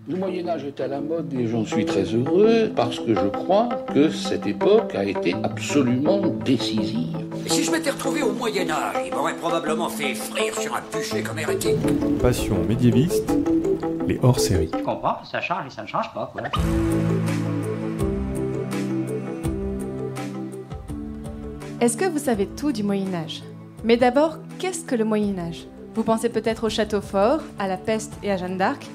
Le Moyen-Âge est à la mode et j'en suis très heureux parce que je crois que cette époque a été absolument décisive. Et si je m'étais retrouvé au Moyen-Âge, il m'aurait probablement fait frire sur un bûcher comme hérétique. Passion médiéviste, les hors-séries. Je comprends, ça change et ça ne change pas, quoi. Est-ce que vous savez tout du Moyen-Âge ? Mais d'abord, qu'est-ce que le Moyen-Âge ? Vous pensez peut-être au château fort, à la peste et à Jeanne d'Arc,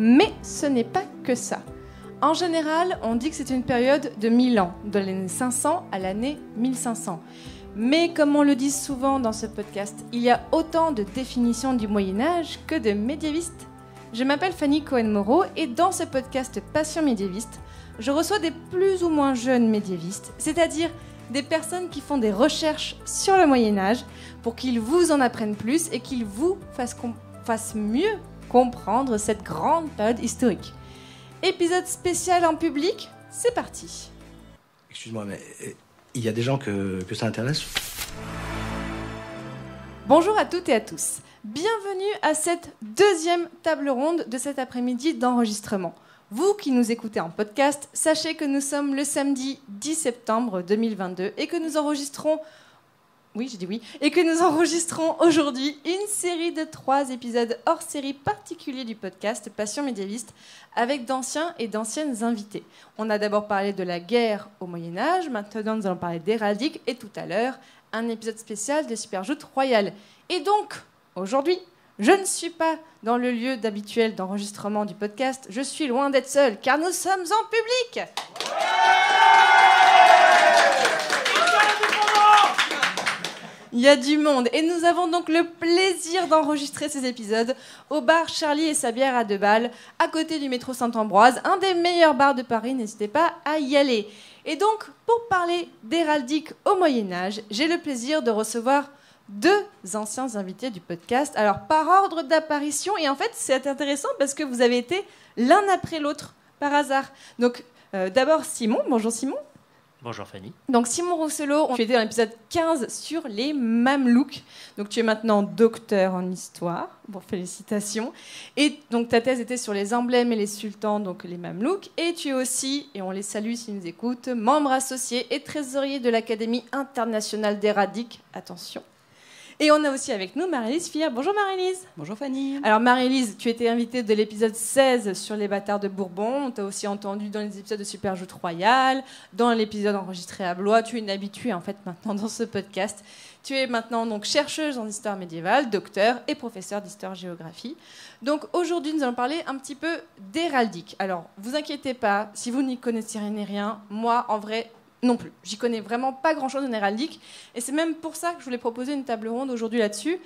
mais ce n'est pas que ça. En général, on dit que c'est une période de 1000 ans, de l'année 500 à l'année 1500. Mais comme on le dit souvent dans ce podcast, il y a autant de définitions du Moyen-Âge que de médiévistes. Je m'appelle Fanny Cohen-Moreau et dans ce podcast Passion médiéviste, je reçois des plus ou moins jeunes médiévistes, c'est-à-dire des personnes qui font des recherches sur le Moyen-Âge pour qu'ils vous en apprennent plus et qu'ils vous fassent mieux comprendre cette grande période historique. Épisode spécial en public, c'est parti. Excuse-moi, mais il y a des gens que ça intéresse ? Bonjour à toutes et à tous. Bienvenue à cette deuxième table ronde de cet après-midi d'enregistrement. Vous qui nous écoutez en podcast, sachez que nous sommes le samedi 10 septembre 2022 et que nous enregistrons... Oui, j'ai dit oui. Et que nous enregistrons aujourd'hui une série de 3 épisodes hors série particuliers du podcast Passion médiéviste avec d'anciens et d'anciennes invités. On a d'abord parlé de la guerre au Moyen-Âge, maintenant nous allons parler d'héraldique et tout à l'heure, un épisode spécial de Superjoute Royale. Et donc, aujourd'hui, je ne suis pas dans le lieu habituel d'enregistrement du podcast, je suis loin d'être seule car nous sommes en public. Il y a du monde et nous avons donc le plaisir d'enregistrer ces épisodes au bar Charlie et sa bière à 2 balles, à côté du métro Saint-Ambroise, un des meilleurs bars de Paris, n'hésitez pas à y aller. Et donc, pour parler d'héraldique au Moyen-Âge, j'ai le plaisir de recevoir 2 anciens invités du podcast, alors par ordre d'apparition, et en fait c'est intéressant parce que vous avez été l'un après l'autre, par hasard. Donc d'abord Simon, bonjour Simon. Bonjour Fanny. Donc Simon Rousselot, tu étais dans l'épisode 15 sur les Mamelouks. Donc tu es maintenant docteur en histoire. Bon, félicitations. Et donc ta thèse était sur les emblèmes et les sultans, donc les Mamelouks. Et tu es aussi, et on les salue s'ils nous écoutent, membre associé et trésorier de l'Académie internationale d'héraldique. Attention. Et on a aussi avec nous Marie-Lise Fir. Bonjour Marie-Lise. Bonjour Fanny. Alors Marie-Lise, tu étais invitée de l'épisode 16 sur les bâtards de Bourbon. On t'a aussi entendu dans les épisodes de Superjoute Royale, dans l'épisode enregistré à Blois. Tu es une habituée en fait maintenant dans ce podcast. Tu es maintenant donc chercheuse en histoire médiévale, docteur et professeure d'histoire-géographie. Donc aujourd'hui, nous allons parler un petit peu d'héraldique. Alors, vous inquiétez pas, si vous n'y connaissez rien, moi en vrai... non plus. J'y connais vraiment pas grand-chose en héraldique. Et c'est même pour ça que je voulais proposer une table ronde aujourd'hui là-dessus.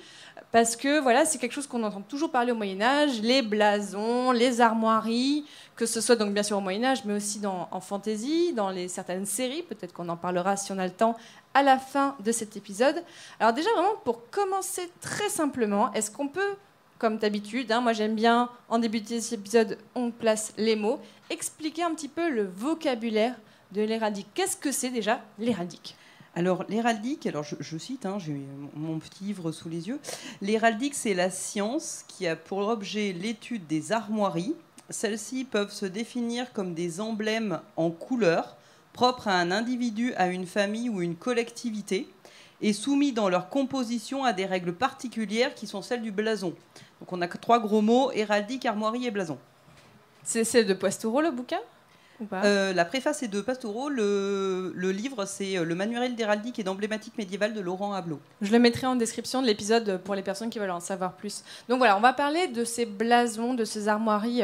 Parce que voilà, c'est quelque chose qu'on entend toujours parler au Moyen-Âge. Les blasons, les armoiries, que ce soit donc bien sûr au Moyen-Âge, mais aussi en fantasy, dans certaines séries. Peut-être qu'on en parlera si on a le temps à la fin de cet épisode. Alors déjà, vraiment, pour commencer très simplement, est-ce qu'on peut, comme d'habitude, moi j'aime bien, en début de cet épisode, on place les mots, expliquer un petit peu le vocabulaire de l'héraldique. Qu'est-ce que c'est déjà l'héraldique ? Alors l'héraldique, je cite, j'ai mon petit livre sous les yeux. L'héraldique, c'est la science qui a pour objet l'étude des armoiries. Celles-ci peuvent se définir comme des emblèmes en couleurs, propres à un individu, à une famille ou une collectivité, et soumis dans leur composition à des règles particulières qui sont celles du blason. Donc on a 3 gros mots, héraldique, armoirie et blason. C'est de Poistoureau le bouquin ? La préface est de Pastoureau. Le livre, c'est le manuel d'héraldique et d'emblématique médiévale de Laurent Hablot. Je le mettrai en description de l'épisode pour les personnes qui veulent en savoir plus. Donc voilà, on va parler de ces blasons, de ces armoiries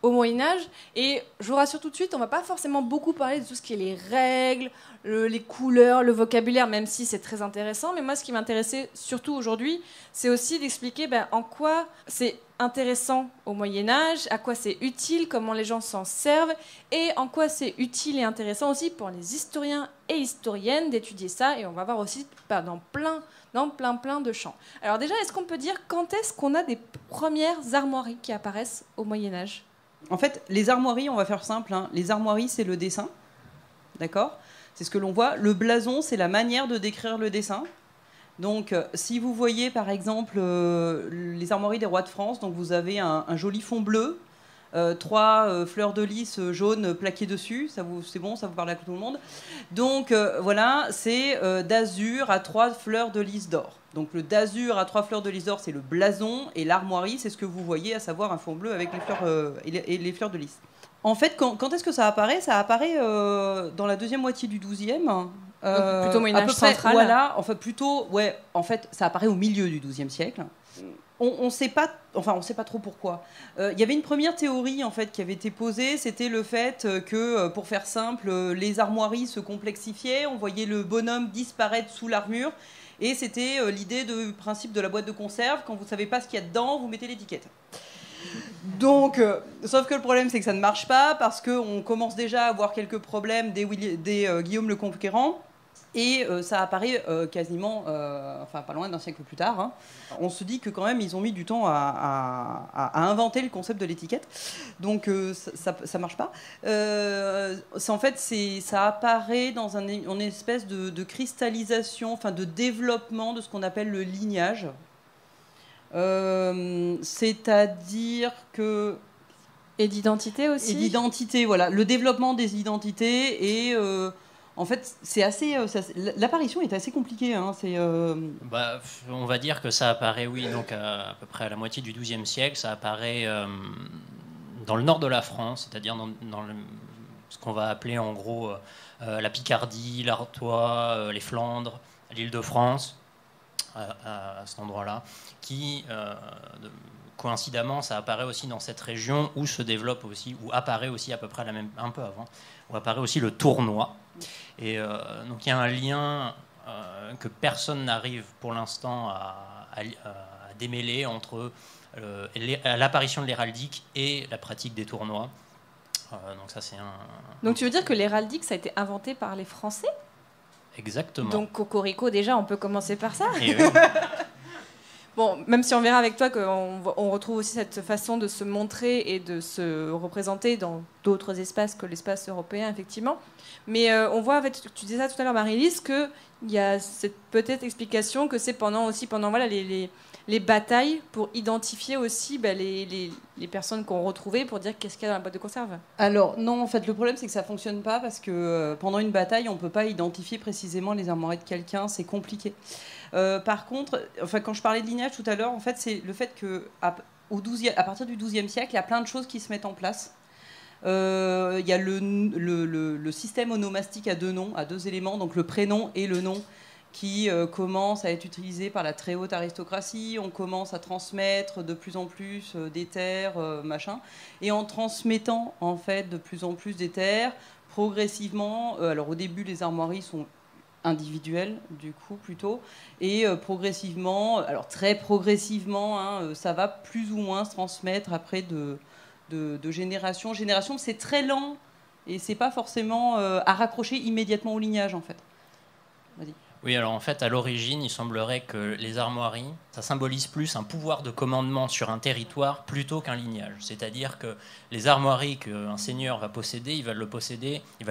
au Moyen-Âge. Et je vous rassure tout de suite, on ne va pas forcément beaucoup parler de tout ce qui est les règles, les couleurs, le vocabulaire, même si c'est très intéressant. Mais moi, ce qui m'intéressait surtout aujourd'hui, c'est aussi d'expliquer en quoi c'est intéressant au Moyen-Âge, à quoi c'est utile, comment les gens s'en servent, et en quoi c'est utile et intéressant aussi pour les historiens et historiennes d'étudier ça, et on va voir aussi dans plein de champs. Alors déjà, est-ce qu'on peut dire quand est-ce qu'on a des premières armoiries qui apparaissent au Moyen-Âge ? En fait, les armoiries, on va faire simple, les armoiries, c'est le dessin, d'accord ? C'est ce que l'on voit. Le blason, c'est la manière de décrire le dessin. Donc, si vous voyez, par exemple, les armoiries des rois de France, donc vous avez un joli fond bleu 3 fleurs de lys jaunes plaquées dessus. C'est bon, ça vous parle à tout le monde. Donc voilà, c'est d'azur à 3 fleurs de lys d'or. Donc le d'azur à 3 fleurs de lys d'or, c'est le blason, et l'armoirie, c'est ce que vous voyez, à savoir un fond bleu avec les fleurs, et les fleurs de lys. En fait, quand est-ce que ça apparaît ? Ça apparaît dans la deuxième moitié du XIIe. Plutôt Moyen-Âge central. Voilà, enfin plutôt, ouais, en fait, ça apparaît au milieu du XIIe siècle. On sait pas trop pourquoi. Il y avait une première théorie en fait qui avait été posée, c'était le fait que, pour faire simple, les armoiries se complexifiaient, on voyait le bonhomme disparaître sous l'armure, et c'était l'idée du principe de la boîte de conserve, quand vous savez pas ce qu'il y a dedans, vous mettez l'étiquette. Donc, sauf que le problème c'est que ça ne marche pas, parce qu'on commence déjà à avoir quelques problèmes dès Guillaume le Conquérant. Et ça apparaît quasiment, pas loin d'un siècle plus tard. Hein. On se dit que quand même, ils ont mis du temps à inventer le concept de l'étiquette. Donc ça marche pas. Ça apparaît dans une espèce de cristallisation, de développement de ce qu'on appelle le lignage. C'est-à-dire que... Et d'identité aussi. Et d'identité, voilà. Le développement des identités et... en fait, c'est assez. L'apparition est assez compliquée. Hein, on va dire que ça apparaît, oui, donc à peu près à la moitié du XIIe siècle. Ça apparaît dans le nord de la France, c'est-à-dire dans ce qu'on va appeler en gros la Picardie, l'Artois, les Flandres, l'Île-de-France, à cet endroit-là, qui, coïncidemment, ça apparaît aussi dans cette région où se développe aussi, où apparaît aussi à peu près un peu avant, où apparaît aussi le tournoi. Et donc il y a un lien que personne n'arrive pour l'instant à démêler entre l'apparition de l'héraldique et la pratique des tournois. Donc ça c'est un... Donc tu veux dire que l'héraldique ça a été inventé par les Français ? Exactement. Donc Cocorico déjà on peut commencer par ça. Et oui. Bon, même si on verra avec toi qu'on retrouve aussi cette façon de se montrer et de se représenter dans d'autres espaces que l'espace européen, effectivement. Mais on voit, en fait, tu disais ça tout à l'heure, Marie-Lise, qu'il y a cette peut-être explication que c'est pendant voilà, les batailles pour identifier aussi les personnes qu'on retrouvait pour dire qu'est-ce qu'il y a dans la boîte de conserve. Alors non, en fait, le problème c'est que ça fonctionne pas parce que pendant une bataille, on peut pas identifier précisément les armoiries de quelqu'un, c'est compliqué. Par contre, quand je parlais de lignage tout à l'heure, en fait, c'est le fait que à partir du XIIe siècle, il y a plein de choses qui se mettent en place. Il y a le système onomastique à 2 noms, à 2 éléments, donc le prénom et le nom, qui commence à être utilisé par la très haute aristocratie. On commence à transmettre de plus en plus des terres, machin. Et en transmettant en fait de plus en plus des terres, progressivement, alors au début les armoiries sont individuelles du coup plutôt, et progressivement, alors très progressivement, hein, ça va plus ou moins se transmettre après de génération en génération. C'est très lent et c'est pas forcément à raccrocher immédiatement au lignage en fait. Vas-y. Oui, alors en fait, à l'origine, il semblerait que les armoiries, ça symbolise plus un pouvoir de commandement sur un territoire plutôt qu'un lignage. C'est-à-dire que les armoiries qu'un seigneur va posséder, il va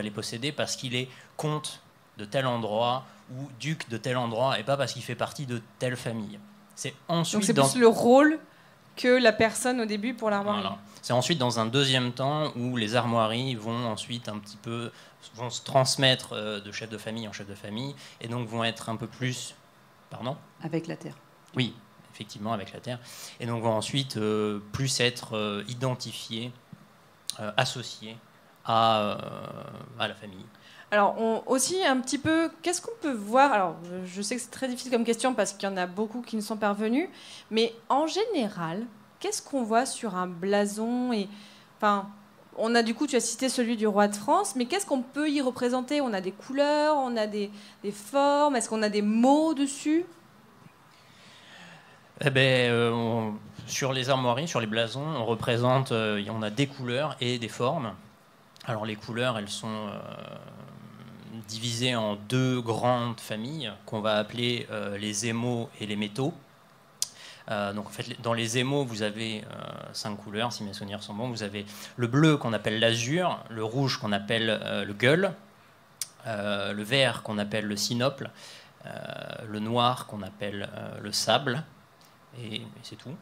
les posséder parce qu'il est comte de tel endroit ou duc de tel endroit et pas parce qu'il fait partie de telle famille. C'est ensuite donc c'est plus le rôle que la personne au début pour l'armoirie. Voilà. C'est ensuite dans un deuxième temps où les armoiries vont ensuite vont se transmettre de chef de famille en chef de famille et donc vont être un peu plus... Pardon ? Avec la terre. Oui, effectivement, avec la terre. Et donc vont ensuite plus être identifiés, associés à la famille. Alors, aussi un petit peu, qu'est-ce qu'on peut voir ? Alors, je sais que c'est très difficile comme question parce qu'il y en a beaucoup qui ne sont pas revenus, mais en général, qu'est-ce qu'on voit sur un blason ? On a du coup, tu as cité celui du roi de France, mais qu'est-ce qu'on peut y représenter ? On a des couleurs, on a des formes, est-ce qu'on a des mots dessus ? Sur les armoiries, sur les blasons, on représente, on a des couleurs et des formes. Alors les couleurs, elles sont divisées en 2 grandes familles qu'on va appeler les émaux et les métaux. Donc en fait, dans les émaux, vous avez 5 couleurs, si mes souvenirs sont bons. Vous avez le bleu qu'on appelle l'azur, le rouge qu'on appelle le gueule, le vert qu'on appelle le sinople, le noir qu'on appelle le sable, et c'est tout.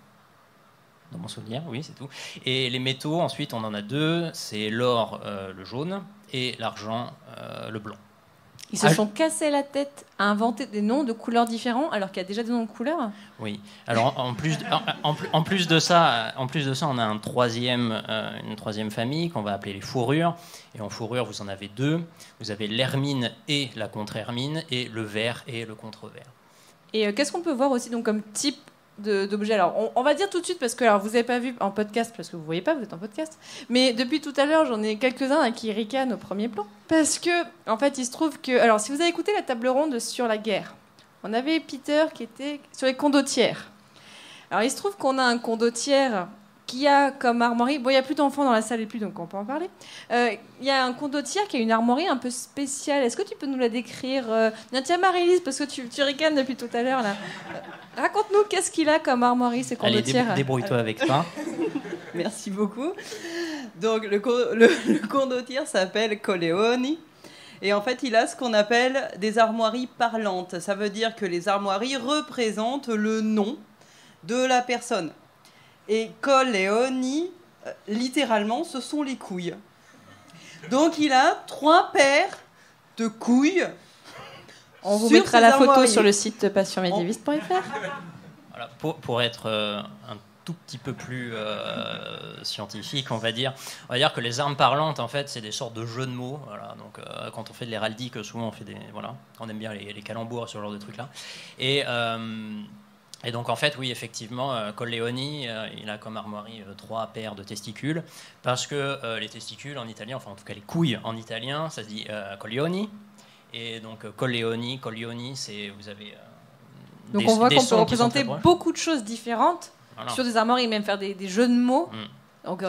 dans mon souvenir, oui, c'est tout. Et les métaux, ensuite, on en a 2, c'est l'or, le jaune, et l'argent, le blanc. Ils se sont cassés la tête à inventer des noms de couleurs différents alors qu'il y a déjà des noms de couleurs. Oui. Alors en plus de ça, on a une troisième famille qu'on va appeler les fourrures. Et en fourrure, vous en avez 2. Vous avez l'hermine et la contre-hermine, et le vert et le contre-vert. Et qu'est-ce qu'on peut voir aussi donc comme type d'objets? Alors, on va dire tout de suite, parce que alors, vous n'avez pas vu en podcast, parce que vous ne voyez pas, vous êtes en podcast, mais depuis tout à l'heure, j'en ai quelques-uns à qui ricanent au premier plan. Parce que, en fait, il se trouve que... Alors, si vous avez écouté la table ronde sur la guerre, on avait Peter qui était sur les condottières. Alors, il se trouve qu'on a un condottière qui a comme armoirie... Bon, il n'y a plus d'enfants dans la salle et plus, donc on peut en parler. Il y a un condottière qui a une armoirie un peu spéciale. Est-ce que tu peux nous la décrire? Tiens, Marie-Lise, parce que tu ricanes depuis tout à l'heure, là. Raconte-nous, qu'est-ce qu'il a comme armoirie, ces condottières? Allez, débrouille-toi avec ça. Merci beaucoup. Donc, le condottière s'appelle Colleoni. Et en fait, il a ce qu'on appelle des armoiries parlantes. Ça veut dire que les armoiries représentent le nom de la personne. Et Colleoni, littéralement, ce sont les couilles. Donc, il a 3 paires de couilles. On vous mettra la photo sur le site passionmédiéviste.fr. Voilà, pour être un tout petit peu plus scientifique, on va dire que les armes parlantes, en fait, c'est des sortes de jeux de mots. Voilà, donc, quand on fait de l'héraldique, souvent on fait on aime bien les calembours, ce genre de trucs-là. Et donc, en fait, oui, effectivement, Colleoni, il a comme armoirie 3 paires de testicules, parce que les testicules en italien, enfin en tout cas les couilles en italien, ça se dit Colleoni. Et donc Colleoni, c'est, vous avez donc on voit qu'on peut représenter beaucoup de choses différentes sur des armoiries, même faire des jeux de mots. Donc,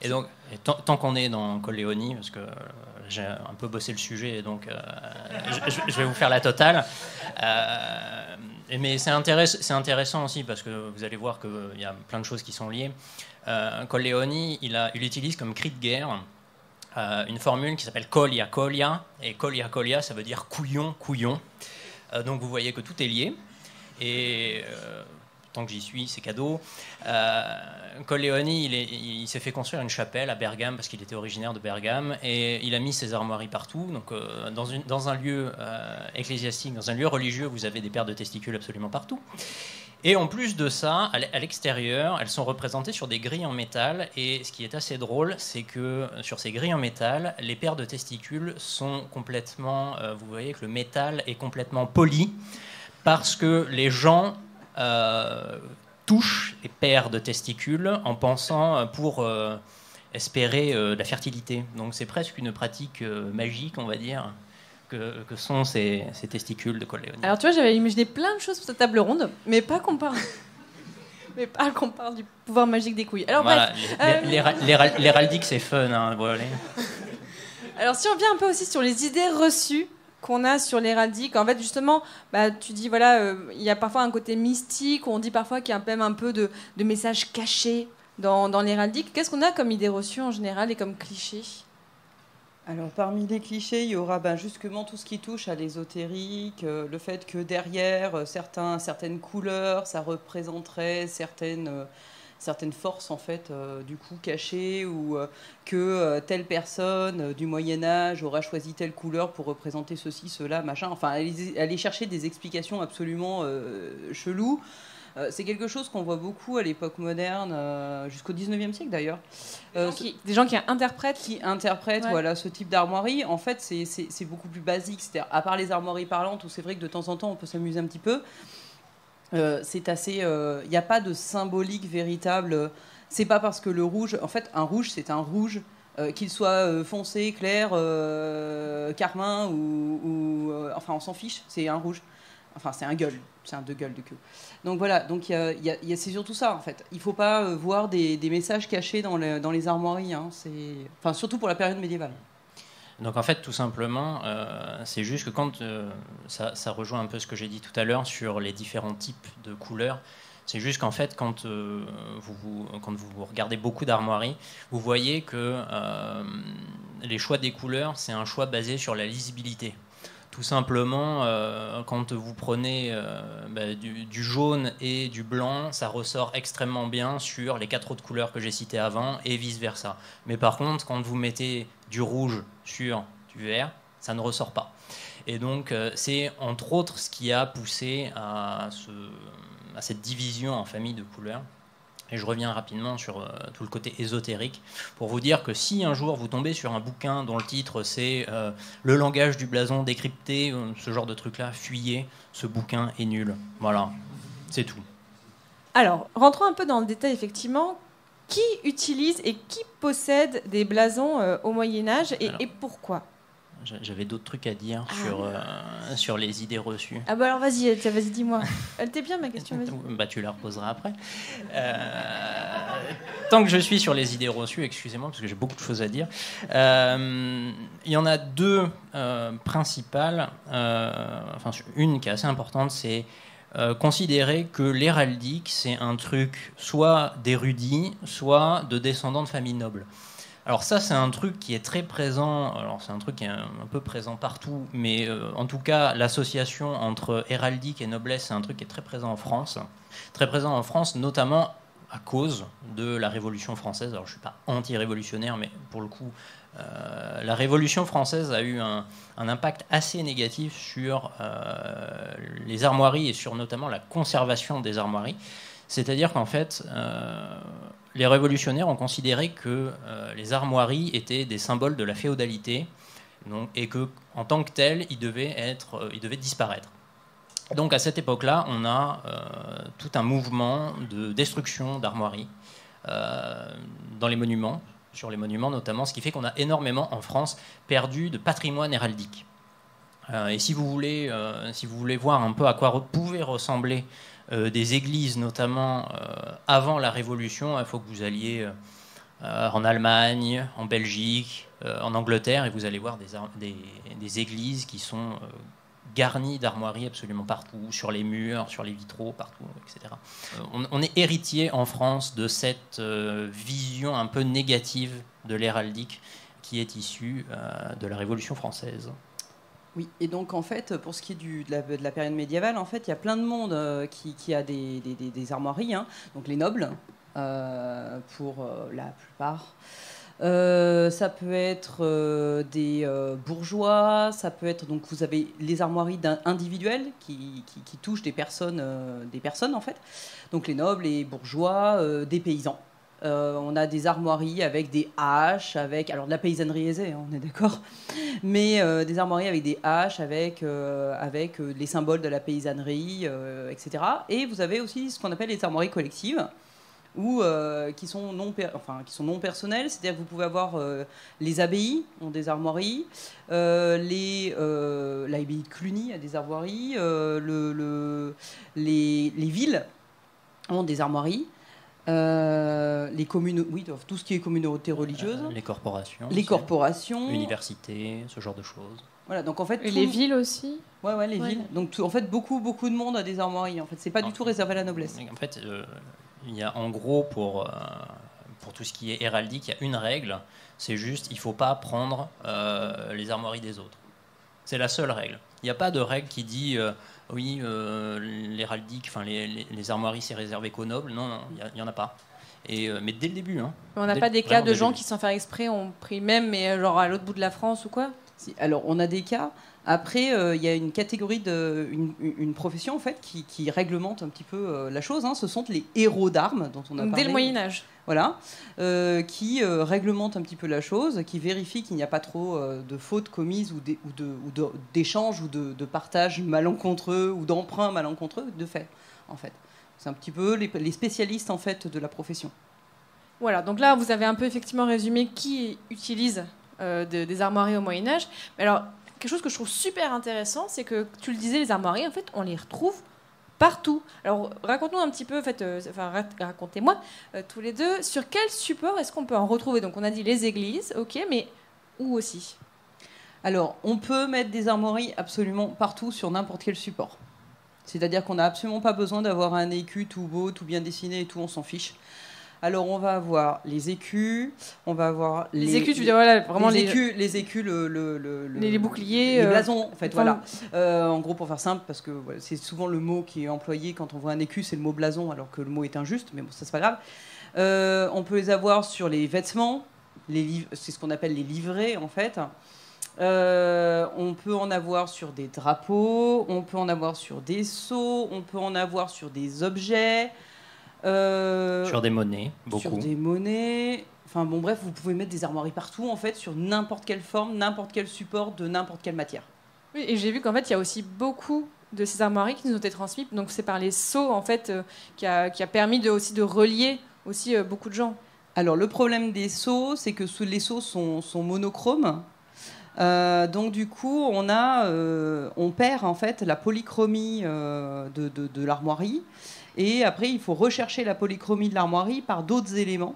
et donc, tant qu'on est dans Colleoni, parce que j'ai un peu bossé le sujet, et donc je vais vous faire la totale. Mais c'est intéressant aussi, parce que vous allez voir qu'il y a plein de choses qui sont liées. Colleoni, il utilise comme cri de guerre une formule qui s'appelle Collia Collia, et Collia Collia, ça veut dire couillon, couillon. Donc vous voyez que tout est lié, et tant que j'y suis, c'est cadeau. Colleoni, il s'est fait construire une chapelle à Bergame, parce qu'il était originaire de Bergame, et il a mis ses armoiries partout. Donc dans un lieu ecclésiastique, dans un lieu religieux, vous avez des paires de testicules absolument partout. Et en plus de ça, à l'extérieur, elles sont représentées sur des grilles en métal. Et ce qui est assez drôle, c'est que sur ces grilles en métal, les paires de testicules sont complètement... vous voyez que le métal est complètement poli, parce que les gens touchent les paires de testicules en pensant pour espérer la fertilité. Donc c'est presque une pratique magique, on va dire, que sont ces testicules de Colleoni. Alors tu vois, j'avais imaginé plein de choses pour cette table ronde, mais pas qu'on parle du pouvoir magique des couilles. Alors voilà, bref, l'héraldique c'est fun, hein, voilà. Alors si on revient un peu aussi sur les idées reçues qu'on a sur l'héraldique, en fait justement, tu dis voilà, il y a parfois un côté mystique, on dit parfois qu'il y a même un peu de messages cachés dans l'héraldique. Qu'est-ce qu'on a comme idées reçues en général et comme clichés? Alors, parmi les clichés, il y aura justement tout ce qui touche à l'ésotérique, le fait que derrière certaines couleurs, ça représenterait certaines forces, en fait, du coup, cachées, ou que telle personne du Moyen-Âge aura choisi telle couleur pour représenter ceci, cela, machin. Enfin, aller chercher des explications absolument cheloues. C'est quelque chose qu'on voit beaucoup à l'époque moderne, jusqu'au 19e siècle d'ailleurs. Des gens qui interprètent. Ouais. Voilà, ce type d'armoirie. En fait, c'est beaucoup plus basique. C'est-à-dire, à part les armoiries parlantes, où c'est vrai que de temps en temps, on peut s'amuser un petit peu, c'est assez... Il n'y a pas de symbolique véritable. C'est pas parce que le rouge... En fait, un rouge, c'est un rouge, qu'il soit foncé, clair, carmin, ou enfin, on s'en fiche, c'est un rouge. Enfin, c'est un gueule. C'est un deux gueules de queue. Donc voilà, donc c'est surtout ça en fait. Il ne faut pas voir des messages cachés dans les armoiries, hein. Enfin, surtout pour la période médiévale. Donc en fait, tout simplement, c'est juste que quand ça rejoint un peu ce que j'ai dit tout à l'heure sur les différents types de couleurs. C'est juste qu'en fait, quand vous regardez beaucoup d'armoiries, vous voyez que les choix des couleurs, c'est un choix basé sur la lisibilité. tout simplement, quand vous prenez du jaune et du blanc, ça ressort extrêmement bien sur les 4 autres couleurs que j'ai citées avant et vice-versa. Mais par contre, quand vous mettez du rouge sur du vert, ça ne ressort pas. Et donc, c'est entre autres ce qui a poussé à cette division en familles de couleurs. Et je reviens rapidement sur tout le côté ésotérique pour vous dire que si un jour vous tombez sur un bouquin dont le titre c'est le langage du blason décrypté, ce genre de truc-là, fuyez, ce bouquin est nul. Voilà, c'est tout. Alors, rentrons un peu dans le détail, effectivement. Qui utilise et qui possède des blasons au Moyen-Âge et pourquoi ? J'avais d'autres trucs à dire sur les idées reçues. Ah bah alors vas-y, dis-moi. Elle était bien ma question, vas-y. Bah tu la reposeras après. Tant que je suis sur les idées reçues, excusez-moi parce que j'ai beaucoup de choses à dire. Il y en a 2 principales. Une qui est assez importante, c'est considérer que l'héraldique c'est un truc soit d'érudits, soit de descendants de familles nobles. Alors ça, c'est un truc qui est très présent, alors c'est un truc qui est un peu présent partout, mais en tout cas, l'association entre héraldique et noblesse, c'est un truc qui est très présent en France. Très présent en France, notamment à cause de la Révolution française. Alors je ne suis pas anti-révolutionnaire, mais pour le coup, la Révolution française a eu un impact assez négatif sur les armoiries et sur notamment la conservation des armoiries. C'est-à-dire qu'en fait... les révolutionnaires ont considéré que les armoiries étaient des symboles de la féodalité et qu'en tant que tels, ils devaient disparaître. Donc à cette époque-là, on a tout un mouvement de destruction d'armoiries dans les monuments, sur les monuments notamment, ce qui fait qu'on a énormément en France perdu de patrimoine héraldique. Et si vous voulez voir un peu à quoi pouvaient ressembler des églises, notamment avant la Révolution, il faut que vous alliez en Allemagne, en Belgique, en Angleterre, et vous allez voir des églises qui sont garnies d'armoiries absolument partout, sur les murs, sur les vitraux, partout, etc. On est héritier en France de cette vision un peu négative de l'héraldique qui est issue de la Révolution française. Oui, et donc en fait, pour ce qui est de la période médiévale, en fait, il y a plein de monde qui a des armoiries, hein. Donc les nobles, pour la plupart. Ça peut être des bourgeois, ça peut être, donc vous avez les armoiries individuelles qui touchent des personnes en fait. Donc les nobles, les bourgeois, des paysans. On a des armoiries avec des haches, alors de la paysannerie aisée, hein, on est d'accord, mais des armoiries avec des haches, avec les symboles de la paysannerie, etc. Et vous avez aussi ce qu'on appelle les armoiries collectives, qui sont non personnelles, c'est-à-dire que vous pouvez avoir les abbayes ont des armoiries, l'abbaye de Cluny a des armoiries, les villes ont des armoiries. Les communes, oui, tout ce qui est communauté religieuse, les corporations, universités, ce genre de choses. Voilà, donc en fait, les villes aussi. Ouais, les villes. Donc en fait, beaucoup de monde a des armoiries. En fait, c'est pas du tout réservé à la noblesse. En fait, il y a en gros pour tout ce qui est héraldique, il y a une règle, c'est juste, il faut pas prendre les armoiries des autres. C'est la seule règle. Il n'y a pas de règle qui dit l'héraldique, enfin les armoiries, c'est réservé qu'aux nobles. Non, il n'y en a pas. Mais dès le début. Hein, on n'a pas des cas de gens qui, sans faire exprès, ont pris même, mais genre à l'autre bout de la France ou quoi ? Si, alors, on a des cas. Après, il y a une catégorie, une profession en fait, qui réglemente un petit peu la chose. Hein. Ce sont les héros d'armes dont on a parlé. Dès le Moyen-Âge. Voilà, qui réglemente un petit peu la chose, qui vérifie qu'il n'y a pas trop de fautes commises ou d'échanges ou de partages malencontreux ou d'emprunts malencontreux de fait, en fait. C'est un petit peu les spécialistes en fait de la profession. Voilà, donc là vous avez un peu effectivement résumé qui utilise des armoiries au Moyen-Âge. Mais alors, quelque chose que je trouve super intéressant, c'est que tu le disais, les armoiries, en fait, on les retrouve partout. Alors, raconte-nous un petit peu, en fait, racontez-moi tous les deux, sur quel support est-ce qu'on peut en retrouver ? Donc, on a dit les églises, ok, mais où aussi ? Alors, on peut mettre des armoiries absolument partout, sur n'importe quel support. C'est-à-dire qu'on n'a absolument pas besoin d'avoir un écu tout beau, tout bien dessiné et tout, on s'en fiche. Alors, on va avoir les écus, on va avoir Les écus, tu veux dire, voilà, vraiment les écus, les boucliers, les blasons, en fait, enfin, voilà. En gros, pour faire simple, parce que voilà, c'est souvent le mot qui est employé quand on voit un écu, c'est le mot blason, alors que le mot est injuste, mais bon, ça c'est pas grave. On peut les avoir sur les vêtements, c'est ce qu'on appelle les livrets, en fait. On peut en avoir sur des drapeaux, on peut en avoir sur des sceaux, on peut en avoir sur des objets. Sur des monnaies, beaucoup. Sur des monnaies. Enfin bon, bref, vous pouvez mettre des armoiries partout, en fait, sur n'importe quelle forme, n'importe quel support, de n'importe quelle matière. Oui, et j'ai vu qu'en fait, il y a aussi beaucoup de ces armoiries qui nous ont été transmises. Donc c'est par les sceaux, en fait, qui a permis aussi de relier aussi beaucoup de gens. Alors le problème des sceaux, c'est que les sceaux sont monochromes. Donc du coup, on perd en fait la polychromie de l'armoirie. Et après, il faut rechercher la polychromie de l'armoirie par d'autres éléments.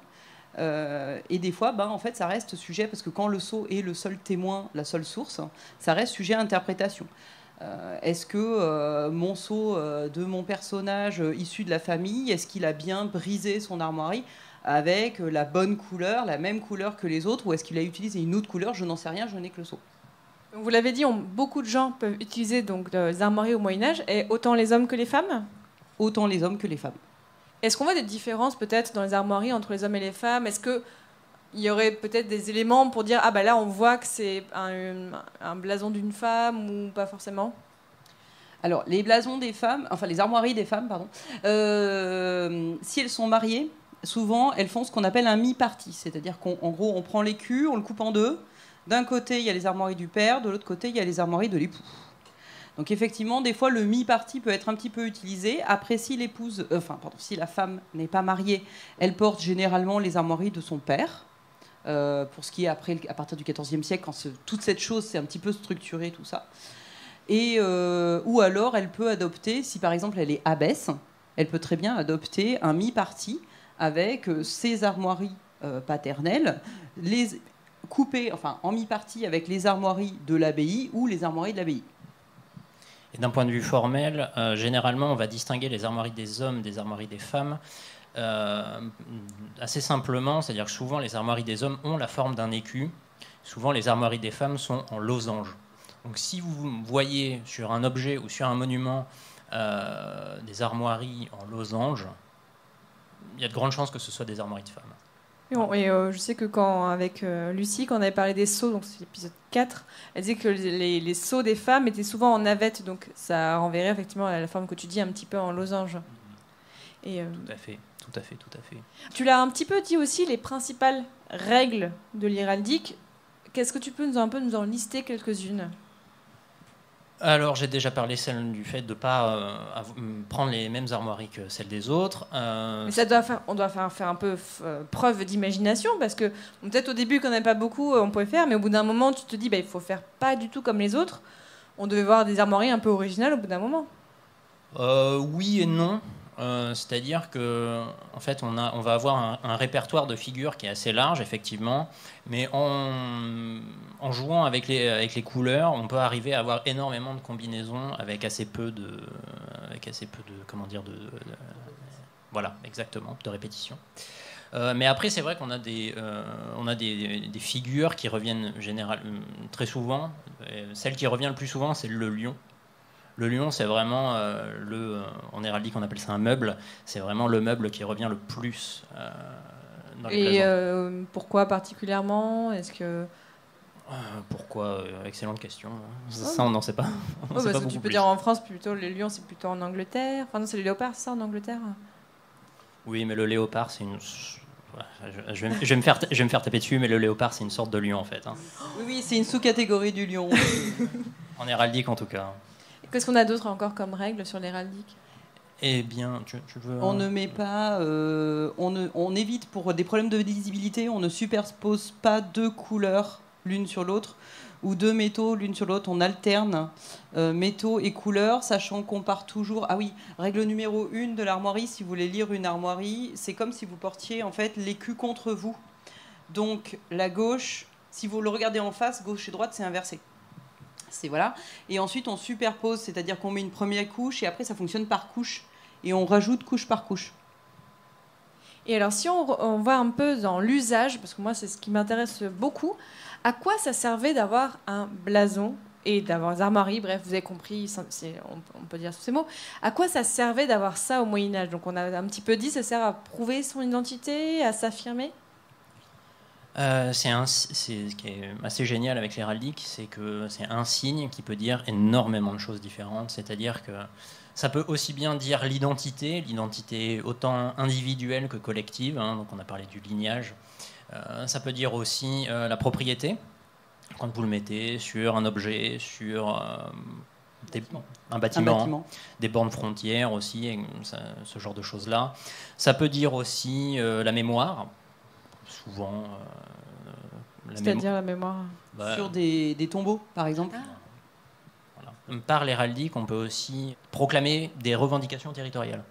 Et des fois, en fait, ça reste sujet, parce que quand le sceau est le seul témoin, la seule source, ça reste sujet à interprétation. Est-ce que mon sceau de mon personnage issu de la famille, est-ce qu'il a bien brisé son armoirie avec la bonne couleur, la même couleur que les autres, ou est-ce qu'il a utilisé une autre couleur? Je n'en sais rien, je n'ai que le sceau. Vous l'avez dit, beaucoup de gens peuvent utiliser donc, les armoiries au Moyen-Âge, et autant les hommes que les femmes? Autant les hommes que les femmes. Est-ce qu'on voit des différences peut-être dans les armoiries entre les hommes et les femmes? Est-ce qu'il y aurait peut-être des éléments pour dire là on voit que c'est un blason d'une femme ou pas forcément? Alors les blasons des femmes, enfin les armoiries des femmes, pardon, si elles sont mariées, souvent elles font ce qu'on appelle un mi-parti, c'est-à-dire qu'en gros on prend l'écu, on le coupe en deux. D'un côté il y a les armoiries du père, de l'autre côté il y a les armoiries de l'époux. Donc effectivement, des fois, le mi-parti peut être un petit peu utilisé. Après, si la femme n'est pas mariée, elle porte généralement les armoiries de son père. Pour ce qui est après, à partir du XIVe siècle, quand toute cette chose s'est un petit peu structurée, tout ça. Et, ou alors, elle peut adopter, si par exemple elle est abbesse, elle peut très bien adopter un mi-parti avec ses armoiries paternelles, couper en mi-parti avec les armoiries de l'abbaye ou les armoiries de l'abbaye. Et d'un point de vue formel, généralement, on va distinguer les armoiries des hommes des armoiries des femmes assez simplement, c'est-à-dire que souvent les armoiries des hommes ont la forme d'un écu, souvent les armoiries des femmes sont en losange. Donc si vous voyez sur un objet ou sur un monument des armoiries en losange, il y a de grandes chances que ce soit des armoiries de femmes. Et je sais que avec Lucie, quand on avait parlé des sceaux, donc c'est l'épisode 4, elle disait que les sceaux des femmes étaient souvent en navette, donc ça renverrait effectivement à la forme que tu dis, un petit peu en losange. Et, tout à fait. Tu l'as un petit peu dit aussi, les principales règles de l'héraldique. Qu'est-ce que tu peux nous en lister quelques-unes? Alors, j'ai déjà parlé du fait de ne pas prendre les mêmes armoiries que celles des autres. Mais on doit faire un peu preuve d'imagination, parce que peut-être au début, quand on n'avait pas beaucoup, on pouvait faire, mais au bout d'un moment, tu te dis il faut faire pas du tout comme les autres. On devait voir des armoiries un peu originales au bout d'un moment. Oui et non. C'est-à-dire que en fait, on va avoir un répertoire de figures qui est assez large, effectivement, mais en jouant avec les couleurs, on peut arriver à avoir énormément de combinaisons avec assez peu de voilà, exactement, de répétitions. Mais après, c'est vrai qu'on a des figures qui reviennent très souvent. Celle qui revient le plus souvent, c'est le lion. Le lion, c'est vraiment en héraldique, on appelle ça un meuble. C'est vraiment le meuble qui revient le plus dans les blasons. Et pourquoi particulièrement? Est-ce que pourquoi? Excellente question. Ça, on n'en sait pas. Tu peux dire en France, plutôt les lions, c'est plutôt en Angleterre. Enfin non, c'est les léopards, ça, en Angleterre. Oui, mais le léopard, c'est une... Je vais me faire taper dessus, mais le léopard, c'est une sorte de lion, en fait. Oui, c'est une sous-catégorie du lion. En héraldique, en tout cas. Qu'est-ce qu'on a d'autre encore comme règle sur l'héraldique? Eh bien, tu veux... On ne met pas... on évite, pour des problèmes de lisibilité, on ne superpose pas deux couleurs l'une sur l'autre, ou deux métaux l'une sur l'autre. On alterne métaux et couleurs, sachant qu'on part toujours... Ah oui, règle numéro 1 de l'armoirie, si vous voulez lire une armoirie, c'est comme si vous portiez en fait l'écu contre vous. Donc la gauche, si vous le regardez en face, gauche et droite, c'est inversé. Voilà. Et ensuite on superpose, c'est-à-dire qu'on met une première couche et après ça fonctionne par couche et on rajoute couche par couche. Et alors, si on va un peu dans l'usage, parce que moi, c'est ce qui m'intéresse beaucoup, à quoi ça servait d'avoir un blason et d'avoir des armoiries, bref, vous avez compris, on peut dire tous ces mots. À quoi ça servait d'avoir ça au Moyen-Âge? Donc, on a un petit peu dit, ça sert à prouver son identité, à s'affirmer. Ce qui est assez génial avec l'héraldique, c'est que c'est un signe qui peut dire énormément de choses différentes. C'est-à-dire que ça peut aussi bien dire l'identité autant individuelle que collective. Donc on a parlé du lignage. Ça peut dire aussi la propriété, quand vous le mettez sur un objet, sur un bâtiment, des bornes frontières aussi, ce genre de choses-là. Ça peut dire aussi la mémoire. Souvent, c'est-à-dire la mémoire sur des tombeaux, par exemple. Voilà. Par l'héraldique, on peut aussi proclamer des revendications territoriales.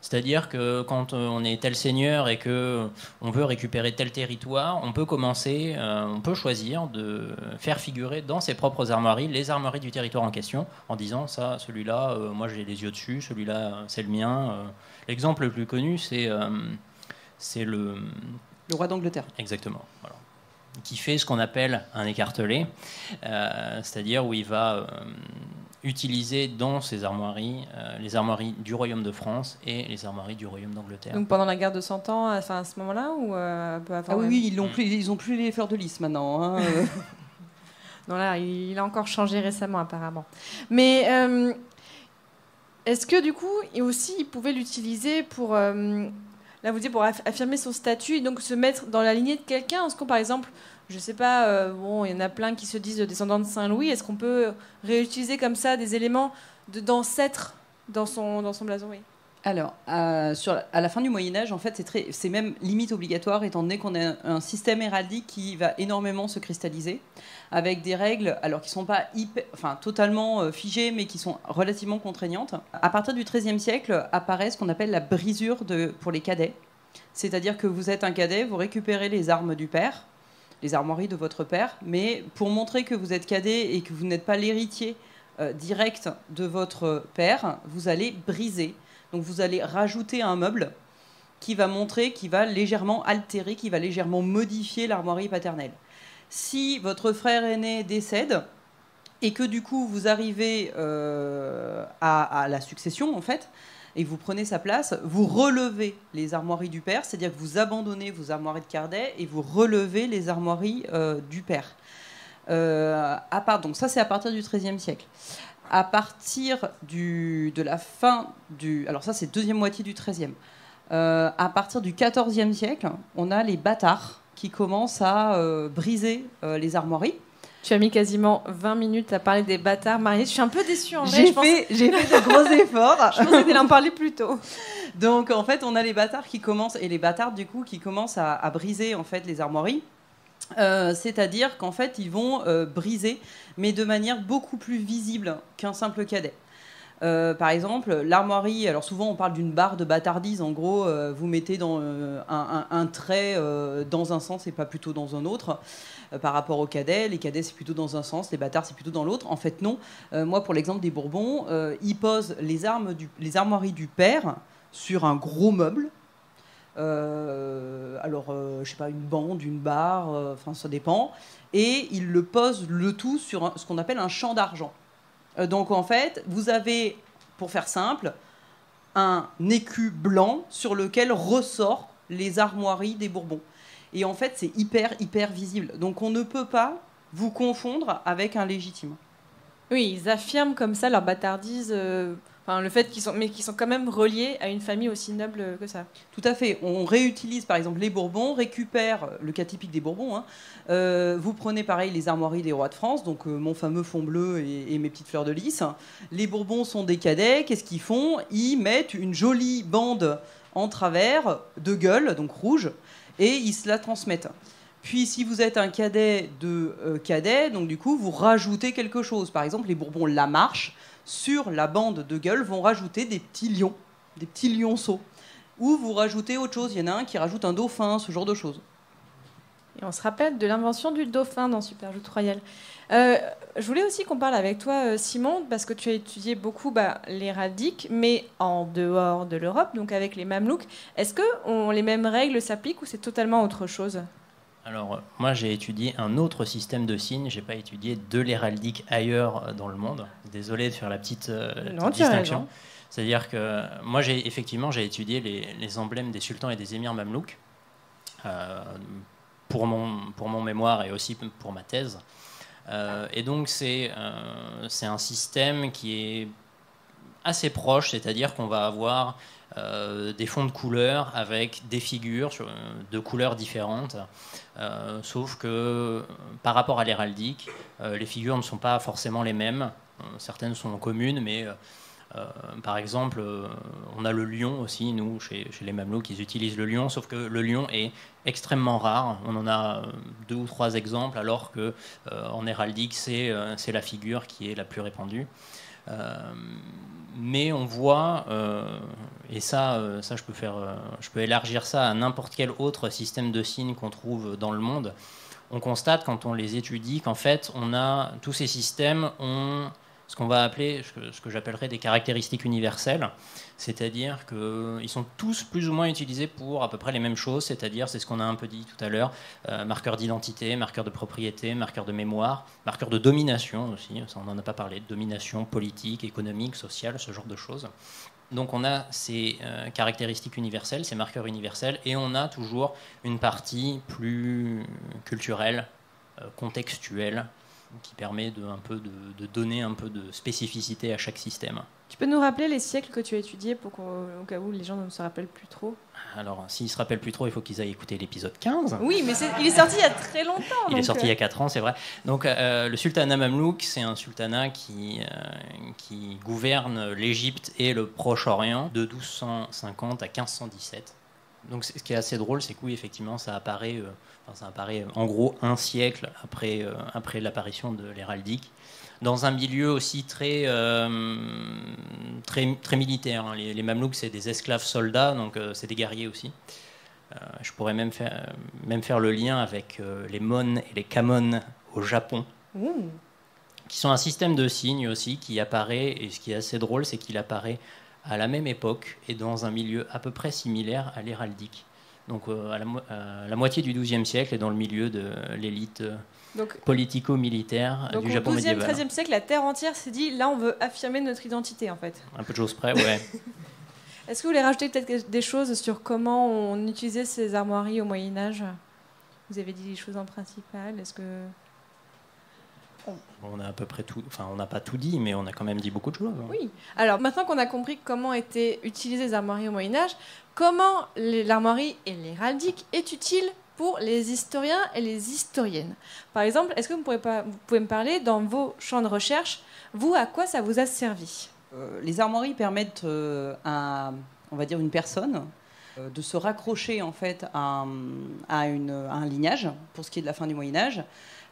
C'est-à-dire que quand on est tel seigneur et que on veut récupérer tel territoire, on peut choisir de faire figurer dans ses propres armoiries les armoiries du territoire en question, en disant ça, celui-là, moi j'ai les yeux dessus, celui-là c'est le mien. L'exemple le plus connu, c'est le roi d'Angleterre. Exactement. Voilà. Qui fait ce qu'on appelle un écartelé, c'est-à-dire où il va utiliser dans ses armoiries les armoiries du Royaume de France et les armoiries du Royaume d'Angleterre. Donc pendant la guerre de 100 ans, à ce moment-là, ou un peu avant? Ah oui, ils ont plus les fleurs de lys maintenant. Non, là, il a encore changé récemment apparemment. Mais est-ce que du coup, il pouvait l'utiliser pour là, vous dites pour affirmer son statut et donc se mettre dans la lignée de quelqu'un? Est-ce qu'on, par exemple, je ne sais pas, il y en a plein qui se disent descendants de Saint-Louis, est-ce qu'on peut réutiliser comme ça des éléments d'ancêtres dans son blason? Oui. Alors, à la fin du Moyen-Âge, en fait, c'est même limite obligatoire, étant donné qu'on a un système héraldique qui va énormément se cristalliser, avec des règles alors qui ne sont pas totalement figées, mais qui sont relativement contraignantes. À partir du XIIIe siècle, apparaît ce qu'on appelle la brisure pour les cadets. C'est-à-dire que vous êtes un cadet, vous récupérez les armes du père, les armoiries de votre père, mais pour montrer que vous êtes cadet et que vous n'êtes pas l'héritier direct de votre père, vous allez briser. Donc vous allez rajouter un meuble qui va montrer, qui va légèrement altérer, qui va légèrement modifier l'armoirie paternelle. Si votre frère aîné décède et que du coup vous arrivez à la succession en fait, et vous prenez sa place, vous relevez les armoiries du père, c'est-à-dire que vous abandonnez vos armoiries de cadet et vous relevez les armoiries du père. Donc ça c'est à partir du XIIIe siècle. À partir de la fin du... Alors ça, c'est deuxième moitié du XIIIe. À partir du XIVe siècle, on a les bâtards qui commencent à briser les armoiries. Tu as mis quasiment 20 minutes à parler des bâtards mariés. Je suis un peu déçue en vrai. J'ai fait de gros efforts. Je pensais qu'elle en parlait plus tôt. Donc en fait, on a les bâtards qui commencent, et les bâtards du coup, qui commencent à briser en fait les armoiries. C'est-à-dire qu'en fait, ils vont briser, mais de manière beaucoup plus visible qu'un simple cadet. Par exemple, l'armoirie, alors souvent on parle d'une barre de bâtardise, en gros, vous mettez un trait dans un sens et pas plutôt dans un autre. Par rapport aux cadets, les cadets c'est plutôt dans un sens, les bâtards c'est plutôt dans l'autre. En fait non, moi pour l'exemple des Bourbons, ils posent les armoiries du père sur un gros meuble. Je sais pas, une bande, une barre, ça dépend, et il le pose le tout sur ce qu'on appelle un champ d'argent. Donc en fait, vous avez, pour faire simple, un écu blanc sur lequel ressortent les armoiries des Bourbons. Et en fait, c'est hyper visible. Donc on ne peut pas vous confondre avec un légitime. Oui, ils affirment comme ça leur bâtardise. Le fait qu'ils sont quand même reliés à une famille aussi noble que ça. Tout à fait. On réutilise, par exemple, les Bourbons, récupère le cas typique des Bourbons. Vous prenez, pareil, les armoiries des rois de France, donc mon fameux fond bleu et mes petites fleurs de lys. Les Bourbons sont des cadets. Qu'est-ce qu'ils font? Ils mettent une jolie bande en travers de gueule, donc rouge, et ils se la transmettent. Puis, si vous êtes un cadet de cadet, donc du coup, vous rajoutez quelque chose. Par exemple, les Bourbons La Marche, sur la bande de gueule, vont rajouter des petits lionceaux. Ou vous rajoutez autre chose. Il y en a un qui rajoute un dauphin, ce genre de choses. Et on se rappelle de l'invention du dauphin dans Superjoute Royale. Je voulais aussi qu'on parle avec toi, Simon, parce que tu as étudié beaucoup l'héraldique, mais en dehors de l'Europe, donc avec les Mamelouks. Est-ce que les mêmes règles s'appliquent ou c'est totalement autre chose ? Alors, moi, j'ai étudié un autre système de signes. J'ai pas étudié de l'héraldique ailleurs dans le monde. Désolé de faire la petite distinction. C'est-à-dire que moi, j'ai étudié les emblèmes des sultans et des émirs mamelouks pour mon mémoire et aussi pour ma thèse. Et donc, c'est un système qui est assez proche, c'est-à-dire qu'on va avoir des fonds de couleurs avec des figures de couleurs différentes, sauf que par rapport à l'héraldique, les figures ne sont pas forcément les mêmes. Certaines sont communes, mais par exemple, on a le lion aussi, nous, chez les Mamelouks, ils utilisent le lion, sauf que le lion est extrêmement rare. On en a 2 ou 3 exemples, alors qu'en héraldique, c'est la figure qui est la plus répandue. Mais on voit, et ça je peux élargir ça à n'importe quel autre système de signes qu'on trouve dans le monde. On constate quand on les étudie qu'en fait, tous ces systèmes ont ce qu'on va appeler, ce que j'appellerais des caractéristiques universelles, c'est-à-dire qu'ils sont tous plus ou moins utilisés pour à peu près les mêmes choses, c'est-à-dire, c'est ce qu'on a un peu dit tout à l'heure, marqueur d'identité, marqueur de propriété, marqueur de mémoire, marqueur de domination aussi, ça on n'en a pas parlé, de domination politique, économique, sociale, ce genre de choses. Donc on a ces caractéristiques universelles, ces marqueurs universels, et on a toujours une partie plus culturelle, contextuelle, qui permet de donner un peu de spécificité à chaque système. Tu peux nous rappeler les siècles que tu as étudiés au cas où les gens ne se rappellent plus trop ? Alors, s'ils ne se rappellent plus trop, il faut qu'ils aillent écouter l'épisode 15. Oui, mais il est sorti il y a très longtemps. Il est sorti il y a 4 ans, c'est vrai. Donc, le sultanat mamelouk, c'est un sultanat qui gouverne l'Égypte et le Proche-Orient de 1250 à 1517. Donc, ce qui est assez drôle, c'est que oui, effectivement, ça apparaît en gros un siècle après l'apparition de l'héraldique, dans un milieu aussi très militaire. Hein. Les Mamelouks, c'est des esclaves soldats, donc c'est des guerriers aussi. Je pourrais même faire le lien avec les Mon et les Kamon au Japon, qui sont un système de signes aussi qui apparaît, et ce qui est assez drôle, c'est qu'il apparaît à la même époque et dans un milieu à peu près similaire à l'héraldique. Donc à la moitié du XIIe siècle et dans le milieu de l'élite politico-militaire du Japon médiéval. Donc au XIIe, XIIIe siècle, la Terre entière s'est dit, là on veut affirmer notre identité en fait. Un peu de choses près, ouais. Est-ce que vous voulez rajouter peut-être des choses sur comment on utilisait ces armoiries au Moyen-Âge ? Vous avez dit les choses en principal, est-ce que... On a à peu près tout, on n'a pas tout dit, mais on a quand même dit beaucoup de choses. Oui. Alors maintenant qu'on a compris comment étaient utilisées les armoiries au Moyen-Âge, comment l'armoirie et l'héraldique est utile pour les historiens et les historiennes ? Par exemple, est-ce que vous pouvez me parler, dans vos champs de recherche, vous, à quoi ça vous a servi ? Les armoiries permettent à une personne de se raccrocher en fait à un lignage, pour ce qui est de la fin du Moyen-Âge.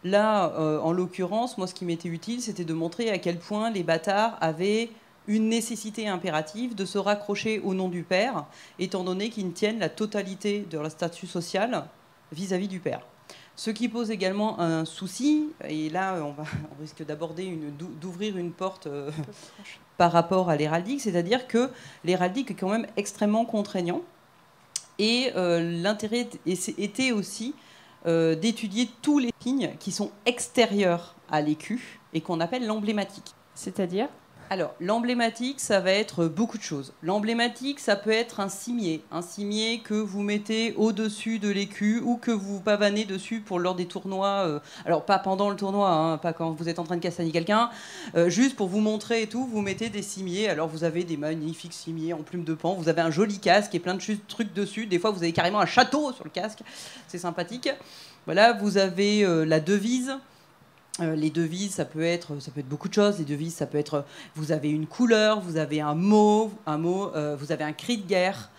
Là, en l'occurrence, moi, ce qui m'était utile, c'était de montrer à quel point les bâtards avaient une nécessité impérative de se raccrocher au nom du père, étant donné qu'ils tiennent la totalité de leur statut social vis-à-vis du père. Ce qui pose également un souci, et là, on risque d'ouvrir une porte par rapport à l'héraldique, c'est-à-dire que l'héraldique est quand même extrêmement contraignant, et l'intérêt était aussi d'étudier tous les signes qui sont extérieurs à l'écu et qu'on appelle l'emblématique. C'est-à-dire ? Alors, l'emblématique, ça va être beaucoup de choses. L'emblématique, ça peut être un cimier que vous mettez au-dessus de l'écu ou que vous pavanez dessus lors des tournois. Alors, pas pendant le tournoi, hein, pas quand vous êtes en train de castagner quelqu'un, juste pour vous montrer et tout, vous mettez des cimiers. Alors, vous avez des magnifiques cimiers en plume de pan, vous avez un joli casque et plein de trucs dessus. Des fois, vous avez carrément un château sur le casque. C'est sympathique. Voilà, vous avez la devise. Les devises, ça peut être beaucoup de choses. Les devises, ça peut être, vous avez une couleur, vous avez un mot, vous avez un cri de guerre,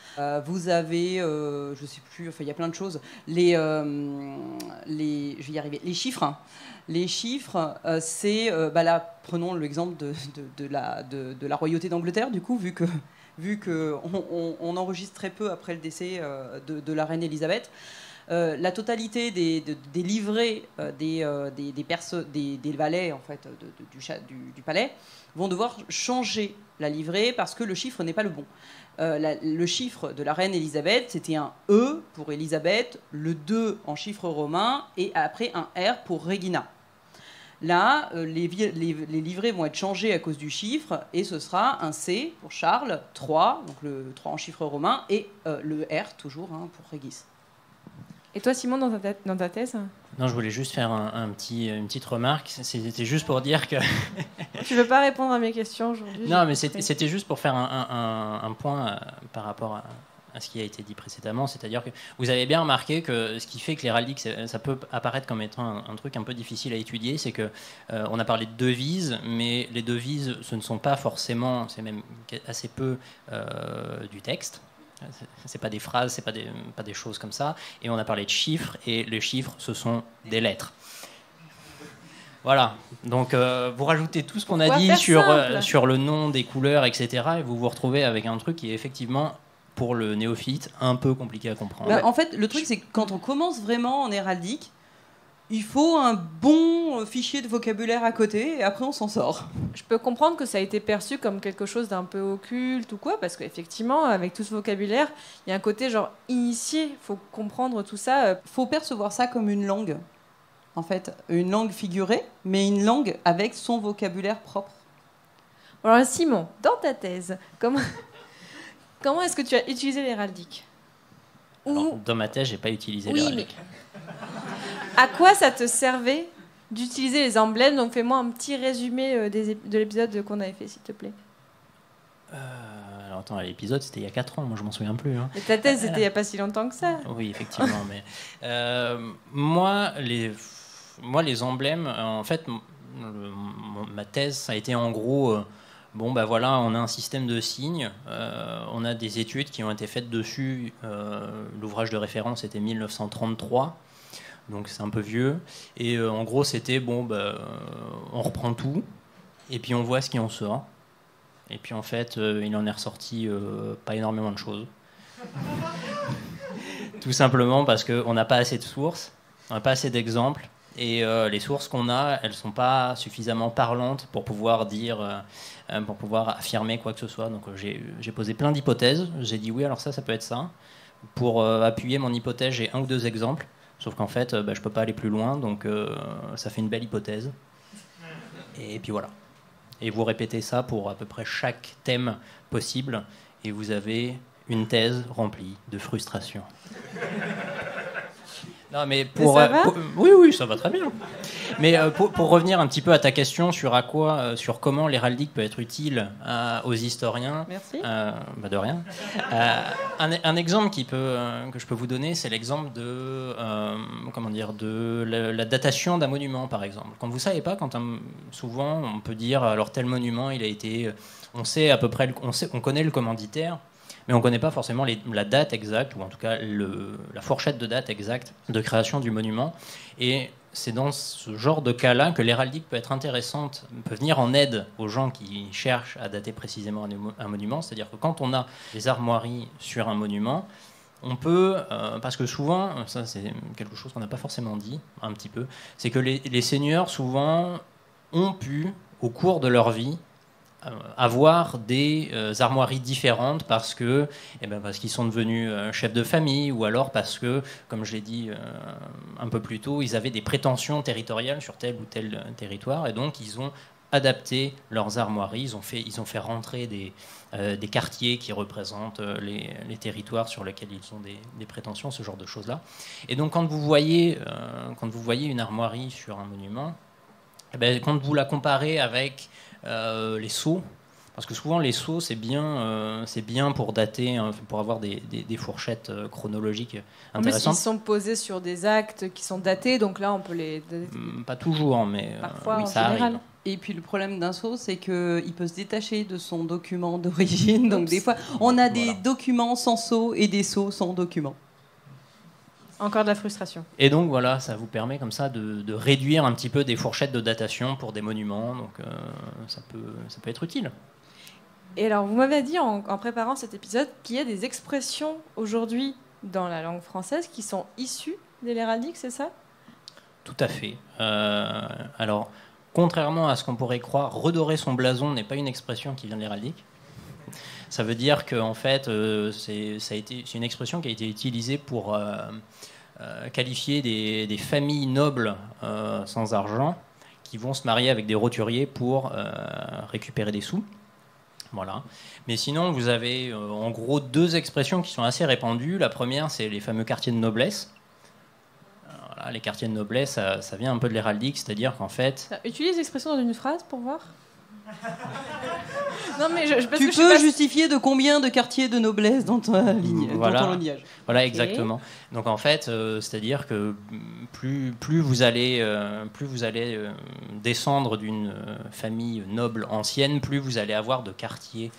vous avez, je sais plus, enfin il y a plein de choses. Je vais y arriver. Les chiffres, hein. Les chiffres, c'est, là, prenons l'exemple de la royauté d'Angleterre, du coup, vu que on enregistre très peu après le décès de la reine Elisabeth. la totalité des livrets des valets en fait, du palais vont devoir changer la livrée parce que le chiffre n'est pas le bon. Le chiffre de la reine Elisabeth, c'était un E pour Elisabeth, le 2 en chiffre romain, et après un R pour Regina. Là, les livrets vont être changés à cause du chiffre, et ce sera un C pour Charles, 3, donc le 3 en chiffre romain, et le R toujours pour Régis. Et toi, Simon, dans ta thèse? Non, je voulais juste faire une petite remarque. C'était juste pour dire que... Tu veux pas répondre à mes questions aujourd'hui? Non, mais c'était juste pour faire un point par rapport à ce qui a été dit précédemment. C'est-à-dire que vous avez bien remarqué que ce qui fait que l'héraldique, ça peut apparaître comme étant un truc un peu difficile à étudier, c'est que on a parlé de devises, mais les devises, ce ne sont pas forcément, c'est même assez peu du texte. C'est pas des phrases, c'est pas des choses comme ça. Et on a parlé de chiffres, et les chiffres, ce sont des lettres. Voilà. Donc vous rajoutez tout ce qu'on a dit sur le nom des couleurs, etc. Et vous vous retrouvez avec un truc qui est effectivement, pour le néophyte, un peu compliqué à comprendre. En fait, le truc, c'est que quand on commence vraiment en héraldique, il faut un bon fichier de vocabulaire à côté, et après on s'en sort. Je peux comprendre que ça a été perçu comme quelque chose d'un peu occulte ou quoi, parce qu'effectivement, avec tout ce vocabulaire, il y a un côté genre initié, il faut comprendre tout ça. Faut percevoir ça comme une langue, en fait, une langue figurée, mais une langue avec son vocabulaire propre. Alors Simon, dans ta thèse, comment est-ce que tu as utilisé l'héraldique? Dans ma thèse, j'ai pas utilisé l'héraldique. À quoi ça te servait d'utiliser les emblèmes? Donc fais-moi un petit résumé de l'épisode qu'on avait fait, s'il te plaît. Alors attends, l'épisode c'était il y a 4 ans, moi je m'en souviens plus. Hein. Et ta thèse c'était il n'y a pas si longtemps que ça. Oui, effectivement. Mais moi, les emblèmes, en fait, ma thèse, ça a été en gros... Bon, ben voilà, on a un système de signes, on a des études qui ont été faites dessus. L'ouvrage de référence était 1933, donc c'est un peu vieux. Et en gros, c'était, on reprend tout, et puis on voit ce qui en sort. Et puis en fait, il en est ressorti pas énormément de choses. Tout simplement parce qu'on n'a pas assez de sources, on n'a pas assez d'exemples. Et les sources qu'on a, elles ne sont pas suffisamment parlantes pour pouvoir pour pouvoir affirmer quoi que ce soit. Donc j'ai posé plein d'hypothèses. J'ai dit oui, alors ça peut être ça. Pour appuyer mon hypothèse, j'ai 1 ou 2 exemples. Sauf qu'en fait, je ne peux pas aller plus loin. Donc ça fait une belle hypothèse. Et puis voilà. Et vous répétez ça pour à peu près chaque thème possible. Et vous avez une thèse remplie de frustration. Non, mais oui, ça va très bien. Mais pour revenir un petit peu à ta question sur comment l'héraldique peut être utile aux historiens. Merci. De rien. Un exemple que je peux vous donner, c'est l'exemple de la datation d'un monument, par exemple. Quand vous savez pas, souvent on peut dire alors tel monument, il a été, on sait à peu près, on connaît le commanditaire. Mais on ne connaît pas forcément la date exacte, ou en tout cas la fourchette de date exacte de création du monument. Et c'est dans ce genre de cas-là que l'héraldique peut être intéressante, peut venir en aide aux gens qui cherchent à dater précisément un monument. C'est-à-dire que quand on a des armoiries sur un monument, on peut, parce que souvent, ça c'est quelque chose qu'on n'a pas forcément dit, un petit peu, c'est que les seigneurs souvent ont pu, au cours de leur vie, avoir des armoiries différentes parce qu'ils sont devenus chefs de famille, ou alors parce que, comme je l'ai dit un peu plus tôt, ils avaient des prétentions territoriales sur tel ou tel territoire, et donc ils ont adapté leurs armoiries, ils ont fait rentrer des quartiers qui représentent les territoires sur lesquels ils ont des prétentions, ce genre de choses-là. Et donc quand vous voyez une armoirie sur un monument, quand vous la comparez avec les sceaux, parce que souvent les sceaux c'est bien pour dater, pour avoir des fourchettes chronologiques intéressantes. En plus, ils sont posés sur des actes qui sont datés, donc là on peut les dater. Pas toujours, mais parfois, oui, en ça général. arrive. Et puis le problème d'un sceau, c'est qu'il peut se détacher de son document d'origine. Donc des fois, on a des documents sans sceau et des sceaux sans documents. Encore de la frustration. Et donc voilà, ça vous permet comme ça de réduire un petit peu des fourchettes de datation pour des monuments, donc ça peut être utile. Et alors, vous m'avez dit en préparant cet épisode qu'il y a des expressions aujourd'hui dans la langue française qui sont issus de l'héraldique, c'est ça? Tout à fait. Alors, contrairement à ce qu'on pourrait croire, redorer son blason n'est pas une expression qui vient de l'héraldique. Ça veut dire que en fait, c'est une expression qui a été utilisée pour qualifier des familles nobles sans argent qui vont se marier avec des roturiers pour récupérer des sous. Voilà. Mais sinon, vous avez en gros deux expressions qui sont assez répandues. La première, c'est les fameux quartiers de noblesse. Voilà, les quartiers de noblesse, ça vient un peu de l'héraldique, c'est-à-dire qu'en fait... Utilise l'expression dans une phrase pour voir. Non, mais parce tu que peux justifier de combien de quartiers de noblesse dans ta ligne, voilà. dans ton lignage. Voilà, exactement. Donc en fait, c'est-à-dire que plus vous allez descendre d'une famille noble ancienne, plus vous allez avoir de quartiers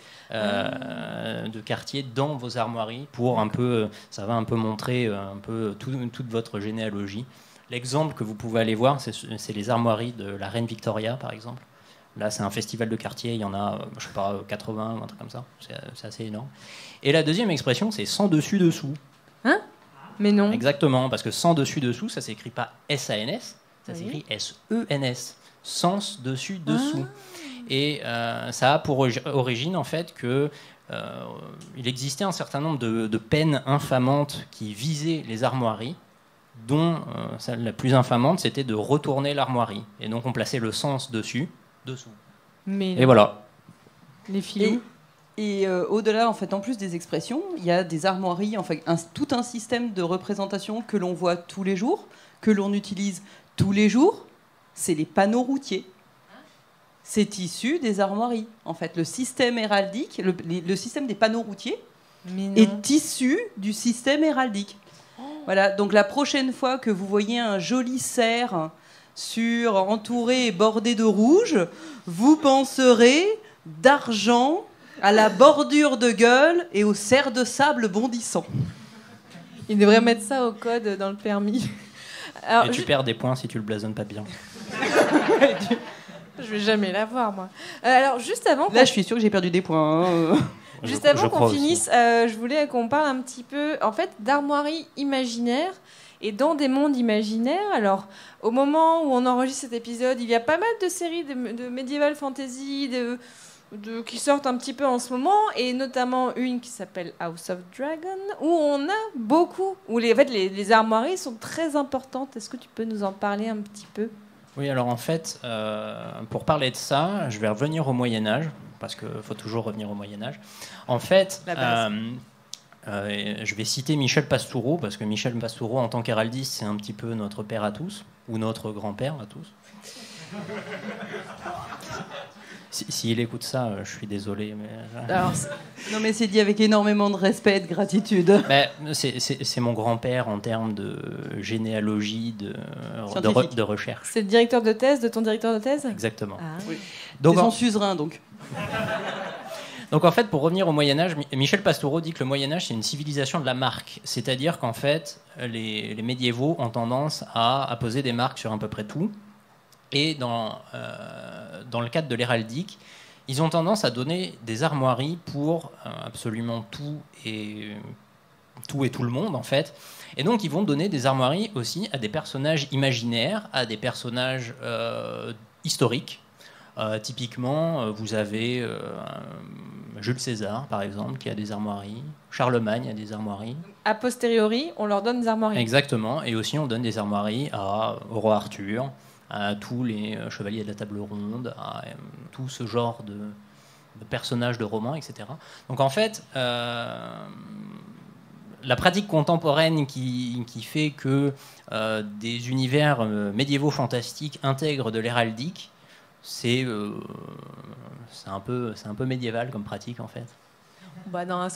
dans vos armoiries pour un peu, ça va un peu montrer un peu toute votre généalogie. L'exemple que vous pouvez aller voir, c'est les armoiries de la reine Victoria, par exemple. Là, c'est un festival de quartier, il y en a, je sais pas, 80 ou un truc comme ça. C'est assez énorme. Et la deuxième expression, c'est sans dessus-dessous. Hein? Mais non. Exactement, parce que sans dessus-dessous, ça s'écrit pas S-A-N-S, ça s'écrit S-E-N-S. Sens dessus-dessous. Et ça a pour origine, en fait, que il existait un certain nombre de peines infamantes qui visaient les armoiries, dont celle la plus infamante, c'était de retourner l'armoirie. Et donc, on plaçait le sens dessus. Dessous. Et voilà. Les filous. Et au-delà, en fait, en plus des expressions, il y a des armoiries, en fait, tout un système de représentation que l'on voit tous les jours, que l'on utilise tous les jours. C'est les panneaux routiers. C'est issu des armoiries. En fait, le système héraldique, le système des panneaux routiers est issu du système héraldique. Voilà. Donc la prochaine fois que vous voyez un joli cerf entouré et bordé de rouge, vous penserez d'argent à la bordure de gueule et au cerf de sable bondissant. Il devrait mettre ça au code dans le permis. Alors, et tu perds des points si tu le blasonnes pas bien. Je vais jamais l'avoir, moi. Alors, juste avant... Là, je suis sûre que j'ai perdu des points. Juste avant qu'on finisse, je voulais qu'on parle un petit peu, en fait, d'armoiries imaginaires et dans des mondes imaginaires. Alors, au moment où on enregistre cet épisode, il y a pas mal de séries de medieval fantasy qui sortent un petit peu en ce moment, et notamment une qui s'appelle House of Dragon, où on a beaucoup, où les armoiries sont très importantes. Est-ce que tu peux nous en parler un petit peu ? Oui, alors en fait, pour parler de ça, je vais revenir au Moyen-Âge, parce qu'il faut toujours revenir au Moyen-Âge. En fait, je vais citer Michel Pastoureau, parce que Michel Pastoureau, en tant qu'héraldiste, c'est un petit peu notre père à tous, ou notre grand-père à tous. S'il écoute ça, je suis désolé. Mais... Alors, non, mais c'est dit avec énormément de respect et de gratitude. C'est mon grand-père en termes de généalogie, de recherche. C'est le directeur de thèse de ton directeur de thèse ? Exactement. Ah. Oui. C'est son suzerain, donc. Donc en fait, pour revenir au Moyen-Âge, Michel Pastoureau dit que le Moyen-Âge, c'est une civilisation de la marque. C'est-à-dire qu'en fait, les médiévaux ont tendance à poser des marques sur à peu près tout. Et dans le cadre de l'héraldique, ils ont tendance à donner des armoiries pour absolument tout et tout le monde, en fait. Et donc, ils vont donner des armoiries aussi à des personnages imaginaires, à des personnages historiques. Typiquement, vous avez Jules César, par exemple, qui a des armoiries. Charlemagne a des armoiries. A posteriori, on leur donne des armoiries. Exactement. Et aussi, on donne des armoiries au roi Arthur, à tous les chevaliers de la table ronde, à tout ce genre de personnages de romans, etc. Donc en fait, la pratique contemporaine qui fait que des univers médiévaux fantastiques intègrent de l'héraldique, c'est un peu médiéval comme pratique en fait. Bah non, en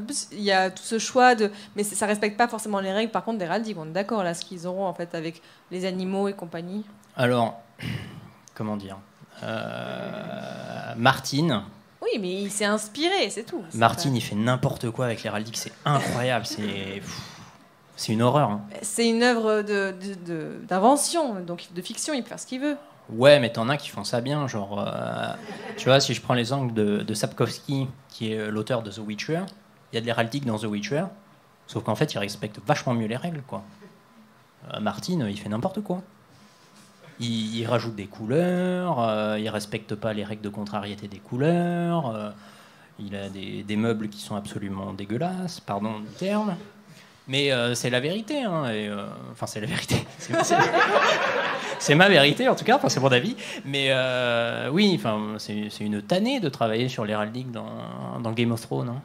plus, il y a tout ce choix mais ça respecte pas forcément les règles. Par contre, d'héraldique, on est d'accord là, ce qu'ils auront en fait avec les animaux et compagnie. Alors, comment dire, Martine. Oui, mais il s'est inspiré, c'est tout. Martine, il fait n'importe quoi avec l'héraldique, c'est incroyable, c'est une horreur. Hein. C'est une œuvre d'invention, donc de fiction, il peut faire ce qu'il veut. Ouais, mais t'en as qui font ça bien, genre, tu vois, si je prends l'exemple de Sapkowski, qui est l'auteur de The Witcher, il y a de l'héraldique dans The Witcher, Sauf qu'en fait, il respecte vachement mieux les règles, quoi. Martin, il fait n'importe quoi. Il rajoute des couleurs, il respecte pas les règles de contrariété des couleurs, il a des meubles qui sont absolument dégueulasses, pardon du terme. Mais c'est la vérité, hein, enfin c'est la vérité. C'est ma vérité en tout cas, enfin, c'est mon avis. Mais oui, enfin c'est une tannée de travailler sur l'héraldique dans Game of Thrones. Hein.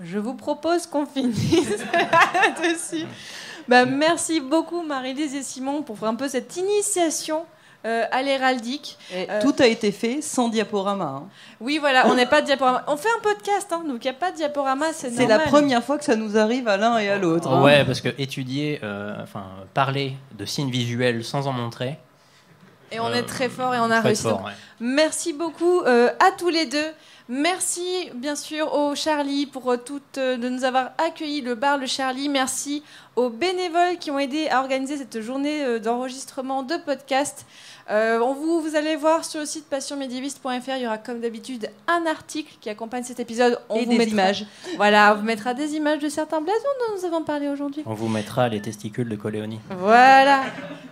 Je vous propose qu'on finisse là-dessus. Merci beaucoup Marie-Lise et Simon pour un peu cette initiation à l'héraldique. Tout a été fait sans diaporama. Hein. Oui, voilà, on n'est pas de diaporama. On fait un podcast, hein, donc il n'y a pas de diaporama, c'est normal. C'est la première fois que ça nous arrive à l'un et à l'autre. Hein. Ouais, parce que étudier, parler de signes visuels sans en montrer. Et on est très fort et on a réussi. Fort, ouais. Merci beaucoup à tous les deux. Merci bien sûr au Charlie pour de nous avoir accueillis, le bar Le Charlie. Merci aux bénévoles qui ont aidé à organiser cette journée d'enregistrement de podcast. Vous allez voir sur le site passionmédiéviste.fr, il y aura comme d'habitude un article qui accompagne cet épisode. Images. Voilà, on vous mettra des images de certains blasons dont nous avons parlé aujourd'hui. On vous mettra les testicules de Coléonie. Voilà.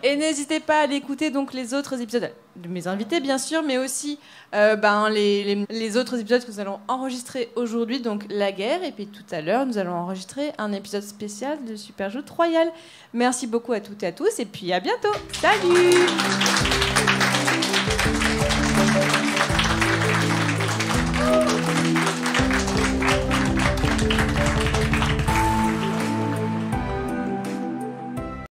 Et n'hésitez pas à l'écouter donc les autres épisodes de mes invités bien sûr, mais aussi les autres épisodes que nous allons enregistrer aujourd'hui, donc la guerre, et puis tout à l'heure nous allons enregistrer un épisode spécial de Superjoute Royale. Merci beaucoup à toutes et à tous, et puis à bientôt. Salut.